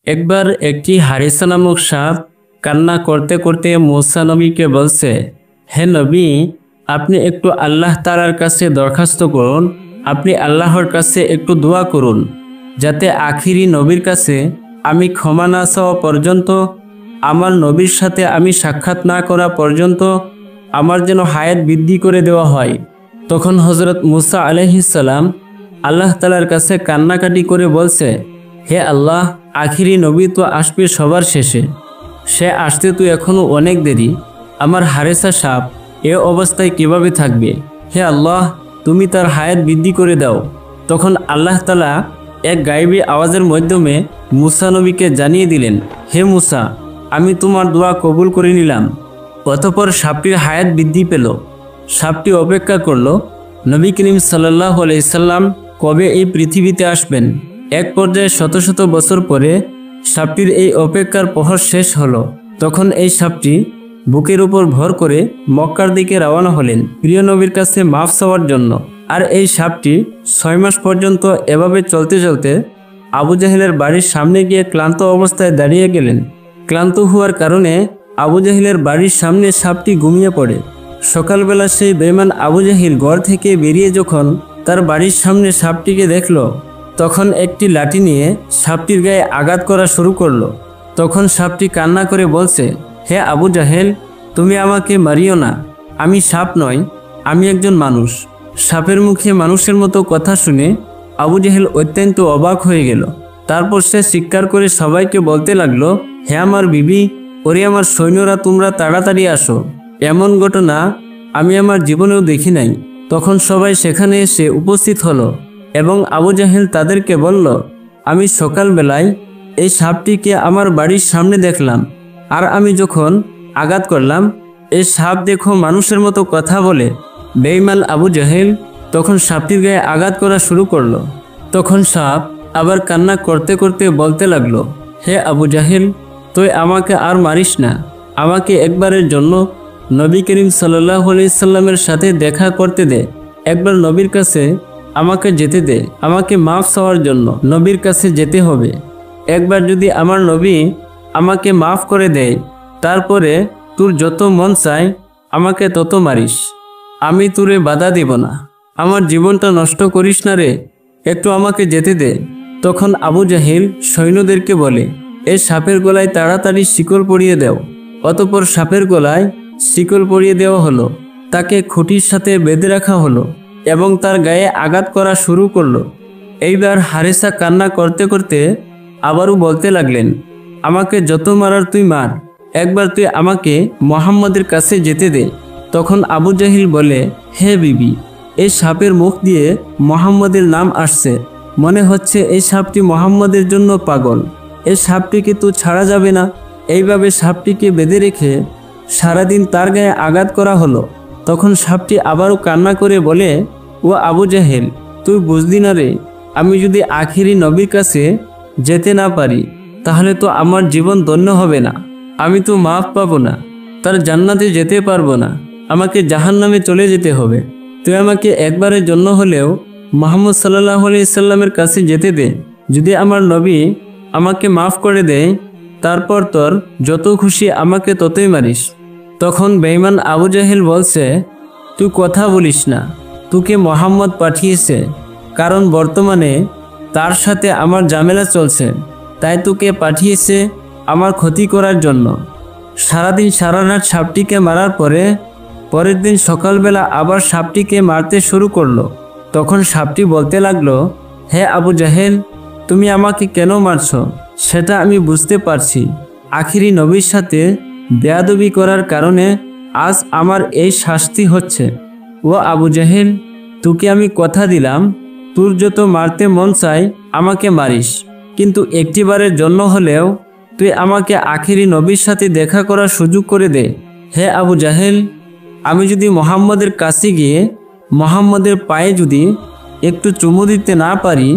একবার একটি হারিসা নামক সাপ কান্না করতে করতে মূসা নবীকে বলছে, হে নবী, আপনি একটু আল্লাহ তাআলার কাছে দরখাস্ত করুন, আপনি আল্লাহর কাছে একটু দোয়া করুন, যাতে আখিরি নবীর কাছে আমি ক্ষমা না চাওয়া পর্যন্ত, আমার নবীর সাথে আমি সাক্ষাৎ না করা পর্যন্ত আমার যেন হায়াত বৃদ্ধি করে দেওয়া হয়। তখন হযরত মূসা আলাইহিস সালাম আল্লাহ তাআলার কাছে কান্নাকাটি করে বলছে, হে আল্লাহ, আখিরি নবী তো আসবে সবার শেষে, সে আসতে তো এখনো অনেক দেরি, আমার হারেসা সাপ এ অবস্থায় কিভাবে থাকবে? হে আল্লাহ, তুমি তার হায়াত বৃদ্ধি করে দাও। তখন আল্লাহ তাআলা এক গায়েবী আওয়াজের মাধ্যমে মূসা নবীকে জানিয়ে দিলেন, হে মূসা, আমি তোমার দোয়া কবুল করে নিলাম। অতঃপর সাপটির হায়াত বৃদ্ধি পেল। সাপটি অপেক্ষা করল নবী করিম সাল্লাল্লাহু আলাইহি সাল্লাম কবে এই পৃথিবীতে আসবেন। এক পর্যায়ে শত শত বছর পরে সাপটির এই অপেক্ষার প্রহর শেষ হলো। তখন এই সাপটি বুকের উপর ভর করে মক্কার দিকে রওনা হলেন প্রিয় নবীর কাছে মাফ চাওয়ার জন্য। আর এই সাপটি 6 মাস পর্যন্ত এভাবে চলতে চলতে আবু জাহেলের বাড়ির সামনে গিয়ে ক্লান্ত অবস্থায় দাঁড়িয়ে গেলেন। ক্লান্ত হওয়ার কারণে আবু জাহেলের বাড়ির সামনে সাপটি ঘুমিয়ে পড়ে। সকালবেলা সেই বেঈমান আবু জাহেল ঘর থেকে বেরিয়ে যখন তার বাড়ির সামনে সাপটিকে দেখল, তখন একটি লাঠি নিয়ে সাপটির গায়ে আঘাত করা শুরু করলো। তখন সাপটি কান্না করে বলছে, হে আবু জাহেল, তুমি আমাকে মারিও না, আমি সাপ নই, আমি একজন মানুষ। সাপের মুখে মানুষের মতো কথা শুনে আবু জাহেল অত্যন্ত অবাক হয়ে গেল। তারপর সে চিৎকার করে সবাইকে বলতে লাগলো, হে আমার বিবি, ওরে আমার সৈন্যরা, তোমরা তাড়াতাড়ি আসো, এমন ঘটনা আমি আমার জীবনেও দেখি নাই। তখন সবাই সেখানে এসে উপস্থিত হলো এবং আবু জাহেল তাদেরকে বলল, আমি সকালবেলায় এই সাপটিকে আমার বাড়ির সামনে দেখলাম, আর আমি যখন আঘাত করলাম, এই সাপ দেখো মানুষের মতো কথা বলে। বেঈমান আবু জাহেল তখন সাপটির গায়ে আঘাত করা শুরু করলো। তখন সাপ আবার কান্না করতে করতে বলতে লাগলো, হে আবু জাহেল, তুই আমাকে আর মারিস না, আমাকে একবারের জন্য নবী করিম সাল্লাল্লাহু আলাইহি সাল্লামের সাথে দেখা করতে দে, একবার নবীর কাছে আমাকে যেতে দে, আমাকে মাফ চাওয়ার জন্য নবীর কাছে যেতে হবে। একবার যদি আমার নবী আমাকে মাফ করে দেয়, তারপরে তোর যত মন চায় আমাকে তত মারিস, আমি তোরে বাধা দেব না, আমার জীবনটা নষ্ট করিস না রে, একটু আমাকে যেতে দে। তখন আবু জাহেল সৈন্যদেরকে বলে, এই সাপের গলায় তাড়াতাড়ি শিকল পরিয়ে দাও। অতঃপর সাপের গলায় শিকল পরিয়ে দেওয়া হলো, তাকে খুঁটির সাথে বেঁধে রাখা হলো এবং তার গায়ে আঘাত করা শুরু করলো। এইবার হারেসা কান্না করতে করতে আবারও বলতে লাগলেন, আমাকে যত মারার তুই মার, একবার তুই আমাকে মুহাম্মদের কাছে যেতে দে। তখন আবু জাহিল বলে, হে বিবি, এই সাপের মুখ দিয়ে মুহাম্মদের নাম আসছে, মনে হচ্ছে এই সাপটি মুহাম্মদের জন্য পাগল, এই সাপটিকে তো ছাড়া যাবে না। এইভাবে সাপটিকে বেঁধে রেখে সারাদিন তার গায়ে আঘাত করা হলো। তখন সাপটি আবারও কান্না করে বলে, ও আবু জাহেল, তুই বুঝলি না রে, আমি যদি আখিরি নবীর কাছে যেতে না পারি, তাহলে তো আমার জীবন ধন্য হবে না, আমি তো মাফ পাবো না, তার জান্নাতে যেতে পারবো না, আমাকে জাহান্নামে চলে যেতে হবে। তুই আমাকে একবারের জন্য হলেও মুহাম্মদ সাল্লাল্লাহু আলাইহি সাল্লামের কাছে যেতে দে, যদি আমার নবী আমাকে মাফ করে দেয়, তারপর তোর যত খুশি আমাকে ততই মারিস। তখন বেঈমান আবু জাহেল বলছে, তুই কথা বলিস না, তোকে মুহাম্মদ পাঠিয়েছে, কারণ বর্তমানে তার সাথে আমার ঝামেলা চলছে, তাই তোকে পাঠিয়েছে আমার ক্ষতি করার জন্য। সারাদিন সারা রাত সাপটিকে মারার পরের দিন সকালবেলা আবার সাপটিকে মারতে শুরু করলো। তখন সাপটি বলতে লাগলো, হে আবু জাহেল, তুমি আমাকে কেন মারছো সেটা আমি বুঝতে পারছি, আখিরি নবীর সাথে বেয়াদবি করার কারণে আজ আমার এই শাস্তি হচ্ছে। ও আবু জাহেল, তোকে আমি কথা দিলাম, তোর যত মারতে মন চায় আমাকে মারিস, কিন্তু একটিবারের জন্য হলেও তুই আমাকে আখিরি নবীর সাথে দেখা করার সুযোগ করে দে। হে আবু জাহেল, আমি যদি মুহাম্মদের কাছে গিয়ে মুহাম্মদের পায়ে যদি একটু চুমু দিতে না পারি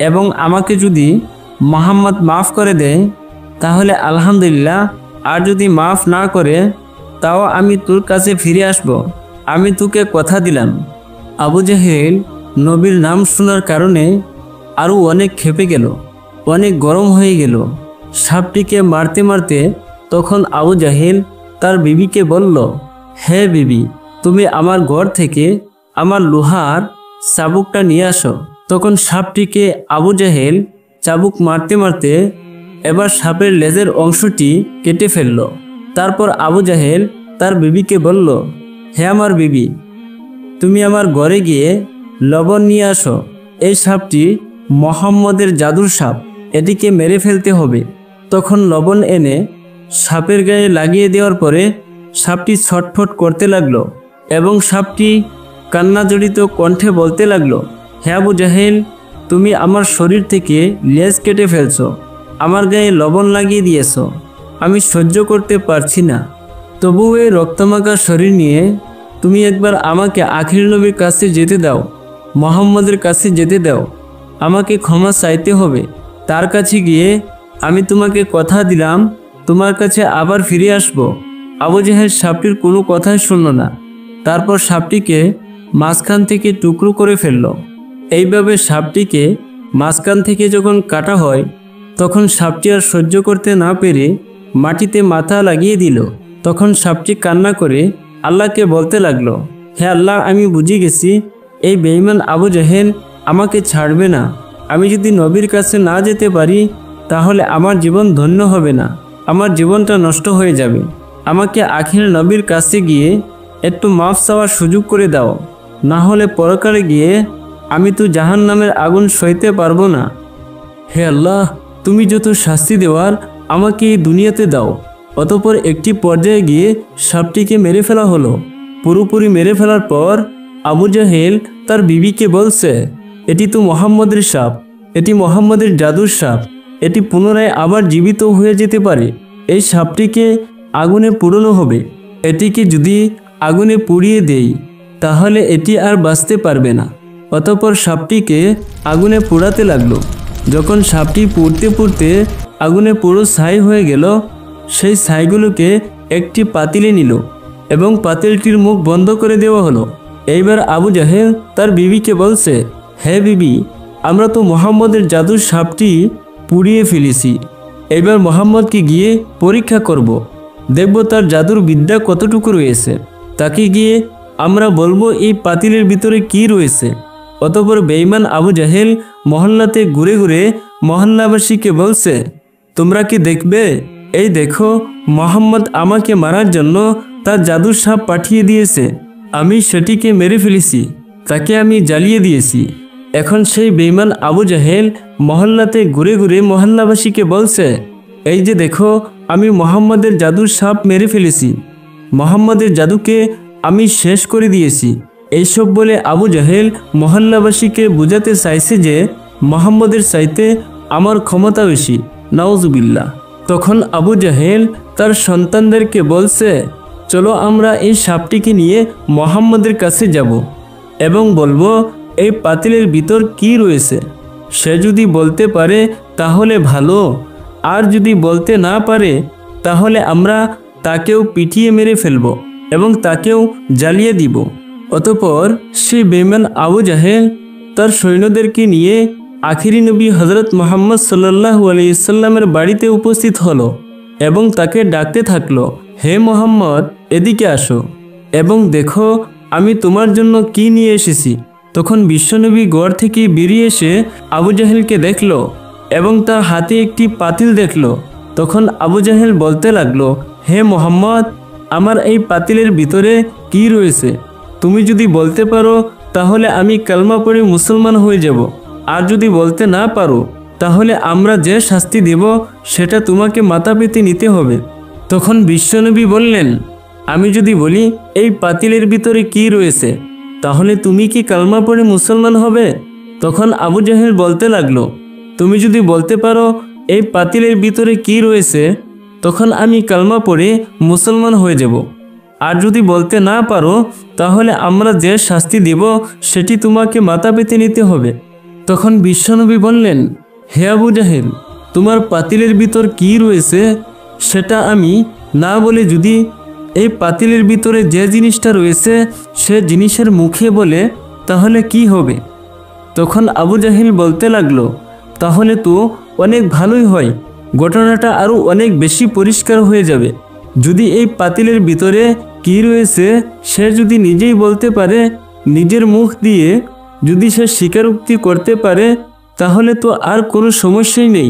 এবং আমাকে যদি মুহাম্মদ মাফ করে দেয়, তাহলে আলহামদুলিল্লাহ, আর যদি মাফ না করে তাও আমি তোর কাছে ফিরে আসব, আমি তোকে কথা দিলাম। আবু জাহেল নবীর নাম শোনার কারণে আরও অনেক ক্ষেপে গেল, অনেক গরম হয়ে গেল। সাপটিকে মারতে মারতে তখন আবু জাহেল তার বিবিকে বলল, হে বিবি, তুমি আমার ঘর থেকে আমার লোহার চাবুকটা নিয়ে আসো। তখন সাপটিকে আবু জাহেল চাবুক মারতে মারতে এবার সাপের লেজের অংশটি কেটে ফেলল। তারপর আবু জাহেল তার বিবিকে বলল, হে আমার বিবি, তুমি আমার ঘরে গিয়ে লবণ নিয়ে আসো। এই সাপটি মোহাম্মদের জাদুর সাপ, এটিকে মেরে ফেলতে হবে। তখন লবণ এনে সাপের গায়ে লাগিয়ে দেওয়ার পরে সাপটি ছটফট করতে লাগলো এবং সাপটি কান্নাজড়িত কণ্ঠে বলতে লাগলো, হে আবু জাহেল, তুমি আমার শরীর থেকে লেজ কেটে ফেলছো, আমার গায়ে লবণ লাগিয়ে দিয়েছো, আমি সহ্য করতে পারছি না। তবুও এই রক্তমাখা শরীর নিয়ে তুমি একবার আমাকে আখির নবীর কাছে যেতে দাও, মোহাম্মদের কাছে যেতে দাও। আমাকে ক্ষমা চাইতে হবে। তার কাছে গিয়ে আমি তোমাকে কথা দিলাম তোমার কাছে আবার ফিরে আসব। আবু জাহেল সাপটির কোনো কথাই শুনল না। তারপর সাপটিকে মাঝখান থেকে টুকরো করে ফেলল। এইভাবে সাপটিকে মাঝখান থেকে যখন কাটা হয় তখন সাপটি আর সহ্য করতে না পেরে মাটিতে মাথা লাগিয়ে দিল। তখন সাপটি কান্না করে আল্লাহকে বলতে লাগলো, হে আল্লাহ, আমি বুঝে গেছি এই বেঈমান আবু জাহেল আমাকে ছাড়বে না। আমি যদি নবীর কাছে না যেতে পারি তাহলে আমার জীবন ধন্য হবে না, আমার জীবনটা নষ্ট হয়ে যাবে। আমাকে আখির নবীর কাছে গিয়ে একটু মাফ চাওয়ার সুযোগ করে দাও, না হলে পরকালে গিয়ে আমি তো জাহান্নামের আগুন সইতে পারবো না। হে আল্লাহ, তুমি যত শাস্তি দেওয়ার আমাকে এই দুনিয়াতে দাও। অতঃপর একটি পর্যায়ে গিয়ে সাপটিকে মেরে ফেলা হলো। পুরোপুরি মেরে ফেলার পর আবু জাহেল তার বিবিকে বলছে, এটি তো মোহাম্মদের সাপ, এটি মোহাম্মদের জাদুর সাপ, এটি পুনরায় আবার জীবিত হয়ে যেতে পারে। এই সাপটিকে আগুনে পোড়ানো হবে। এটিকে যদি আগুনে পুড়িয়ে দেই তাহলে এটি আর বাঁচতে পারবে না। অতঃপর সাপটিকে আগুনে পোড়াতে লাগলো। যখন সাপটি পুড়তে পুড়তে আগুনে পুরো ছাই হয়ে গেল, সেই ছাইগুলোকে একটি পাতিলে নিল এবং পাতিলটির মুখ বন্ধ করে দেওয়া হলো। এইবার আবু জাহেল তার বিবিকে বলছে, হে বিবি, আমরা তো মোহাম্মদের জাদুর সাপটি পুড়িয়ে ফেলেছি। এবার মোহাম্মদকে গিয়ে পরীক্ষা করব, দেখব তার জাদুর বিদ্যা কতটুকু রয়েছে। তাকে গিয়ে আমরা বলবো এই পাতিলের ভিতরে কি রয়েছে। অতঃপর বেঈমান আবু জাহেল মহল্লাতে ঘুরে ঘুরে মহল্লাবাসীকে বলছে, তোমরা কি দেখবে? এই দেখো, মোহাম্মদ আমাকে মারার জন্য তার জাদুর সাপ পাঠিয়ে দিয়েছে। আমি সেটিকে মেরে ফেলেছি, তাকে আমি জ্বালিয়ে দিয়েছি। এখন সেই বেঈমান আবু জাহেল মহল্লাতে ঘুরে ঘুরে মহল্লাবাসীকে বলছে, এই যে দেখো, আমি মোহাম্মদের জাদুর সাপ মেরে ফেলেছি, মোহাম্মদের জাদুকে আমি শেষ করে দিয়েছি। এইসব বলে আবু জাহেল মহল্লাবাসীকে বোঝাতে চাইছে যে মোহাম্মদের চাইতে আমার ক্ষমতা বেশি। নাউজুবিল্লাহ। তখন আবু জাহেল তার সন্তানদেরকে বলছে, চলো আমরা এই সাপটিকে নিয়ে মোহাম্মদের কাছে যাব এবং বলবো এই পাতিলের ভিতর কি রয়েছে। সে যদি বলতে পারে তাহলে ভালো, আর যদি বলতে না পারে তাহলে আমরা তাকেও পিটিয়ে মেরে ফেলব এবং তাকেও জ্বালিয়ে দিব। অতঃপর সেই বেঈমান আবু জাহেল তার সৈন্যদেরকে নিয়ে আখিরি নবী হজরত মুহাম্মদ সাল্লাল্লাহু আলাইহি সাল্লামের বাড়িতে উপস্থিত হলো এবং তাকে ডাকতে থাকলো, হে মোহাম্মদ, এদিকে আসো এবং দেখো আমি তোমার জন্য কি নিয়ে এসেছি। তখন বিশ্বনবী ঘর থেকে বেরিয়ে এসে আবু জাহেলকে দেখলো এবং তার হাতে একটি পাতিল দেখলো। তখন আবু জাহেল বলতে লাগলো, হে মোহাম্মদ, আমার এই পাতিলের ভিতরে কি রয়েছে? তুমি যদি বলতে পারো তাহলে আমি কালমা পড়ে মুসলমান হয়ে যাব, আর যদি বলতে না পারো তাহলে আমরা যে শাস্তি দেব সেটা তোমাকে মাথা পেতে নিতে হবে। তখন বিশ্বনবী বললেন, আমি যদি বলি এই পাতিলের ভিতরে কি রয়েছে তাহলে তুমি কি কালমা পড়ে মুসলমান হবে? তখন আবু জাহেল বলতে লাগলো, তুমি যদি বলতে পারো এই পাতিলের ভিতরে কি রয়েছে তখন আমি কালমা পড়ে মুসলমান হয়ে যাব, আর যদি বলতে না পারো তাহলে আমরা যে শাস্তি দেব সেটি তোমাকে মাথা পেতে নিতে হবে। তখন বিশ্বনবী বললেন, হে আবু জাহেল, তোমার পাতিলের ভিতর কি রয়েছে সেটা আমি না বলে যদি এই পাতিলের ভিতরে যে জিনিসটা রয়েছে সে জিনিসের মুখে বলে তাহলে কি হবে? তখন আবু জাহেল বলতে লাগলো, তাহলে তো অনেক ভালোই হয়, ঘটনাটা আরও অনেক বেশি পরিষ্কার হয়ে যাবে। যদি এই পাতিলের ভিতরে কী রয়েছে সে যদি নিজেই বলতে পারে, নিজের মুখ দিয়ে যদি সে স্বীকারোক্তি করতে পারে, তাহলে তো আর কোনো সমস্যাই নেই,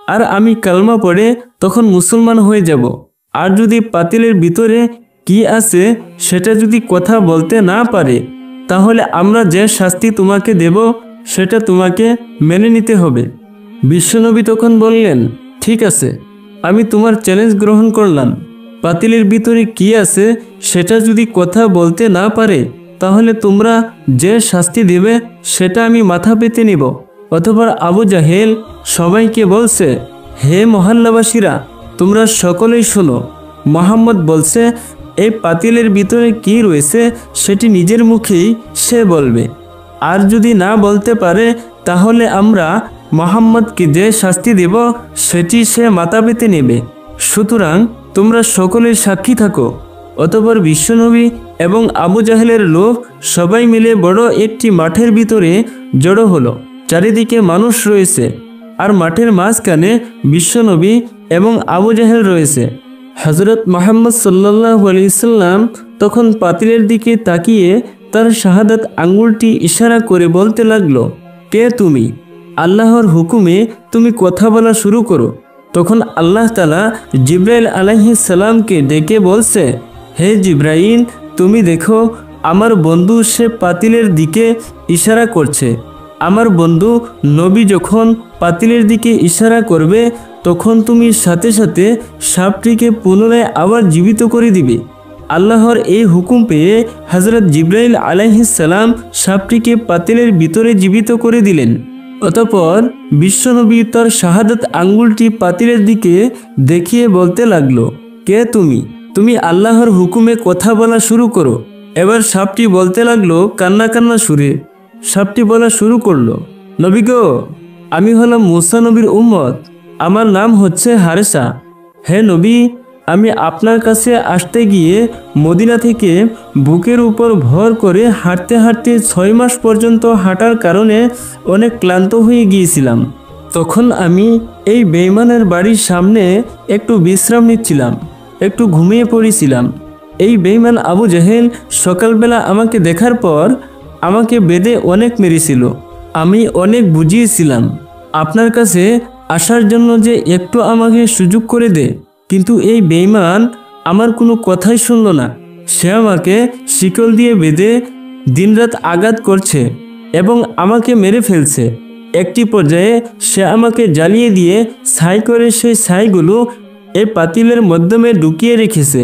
আর আমি কালমা পড়ে তখন মুসলমান হয়ে যাব। আর যদি পাতিলের ভিতরে কি আছে সেটা যদি কথা বলতে না পারে, তাহলে আমরা যে শাস্তি তোমাকে দেব সেটা তোমাকে মেনে নিতে হবে। বিশ্বনবী তখন বললেন, ঠিক আছে, আমি তোমার চ্যালেঞ্জ গ্রহণ করলাম। পাতিলের ভিতরে কি আছে সেটা যদি কথা বলতে না পারে, তাহলে তোমরা যে শাস্তি দেবে সেটা আমি মাথা পেতে নিব। অতঃপর আবু জাহেল সবাইকে বলছে, হে মহল্লাবাসীরা, তোমরা সকলেই শোনো, মুহাম্মদ বলছে এই পাতিলের ভিতরে কি রয়েছে সেটি নিজের মুখেই সে বলবে, আর যদি না বলতে পারে তাহলে আমরা মুহাম্মদকে যে শাস্তি দেব সেটি সে মাথা পেতে নেবে। সুতরাং তোমরা সকলেই সাক্ষী থাকো। অতঃপর বিশ্বনবী এবং আবু জাহেলের লোক সবাই মিলে বড় একটি মাঠের ভিতরে জড়ো হলো। চারিদিকে মানুষ রয়েছে, আর মাঠের মাঝখানে বিশ্বনবী এবং আবু জাহেল রয়েছে। হযরত মুহাম্মদ সাল্লাল্লাহু আলাইহি সাল্লাম তখন পাতিলের দিকে তাকিয়ে তার শাহাদাত আঙ্গুলটি ইশারা করে বলতে লাগলো, কে তুমি? আল্লাহর হুকুমে তুমি কথা বলা শুরু করো। তখন আল্লাহ তাআলা জিবরাইল আলাইহিস সালামকে ডেকে বলছে, হে জিবরাইল, তুমি দেখো আমার বন্ধু সে পাতিলের দিকে ইশারা করছে। আমার বন্ধু নবী যখন পাতিলের দিকে ইশারা করবে তখন তুমি সাথে সাথে সাপটিকে পুনরায় আবার জীবিত করে দিবে। আল্লাহর এই হুকুম পেয়ে হযরত জিবরাইল আলাইহিস সালাম সাপটিকে পাতিলের ভিতরে জীবিত করে দিলেন। অতঃপর বিশ্বনবী তার শাহাদাত আঙ্গুলটি পাতিলের দিকে দেখিয়ে বলতে লাগলো, কে তুমি? তুমি আল্লাহর হুকুমে কথা বলা শুরু করো। এবার সাপটি বলতে লাগলো কান্না কান্না সুরে। সাপটি বলা শুরু করলো, নবী গো, আমি হলাম মুসা নবীর উম্মত, আমার নাম হচ্ছে হারেসা। হে নবী, আমি আপনার কাছে আসতে গিয়ে মদিনা থেকে বুকের উপর ভর করে হাঁটতে হাঁটতে 6 মাস পর্যন্ত হাঁটার কারণে অনেক ক্লান্ত হয়ে গিয়েছিলাম। তখন আমি এই বেঈমানের বাড়ির সামনে একটু বিশ্রাম নিচ্ছিলাম, একটু ঘুমিয়ে পড়েছিলাম। এই বেঈমান আবু জাহেল সকালবেলা আমাকে দেখার পর আমাকে বেঁধে অনেক মেরেছিল। আমি অনেক বুঝিয়েছিলাম আপনার কাছে আসার জন্য যে একটু আমাকে সুযোগ করে দে, কিন্তু এই বেঈমান আমার কোনো কথাই শুনল না। সে আমাকে শিকল দিয়ে বেঁধে দিনরাত আঘাত করছে এবং আমাকে মেরে ফেলছে। একটি পর্যায়ে সে আমাকে জ্বালিয়ে দিয়ে ছাই করে সেই ছাইগুলো এই পাতিলের মাধ্যমে ঢুকিয়ে রেখেছে।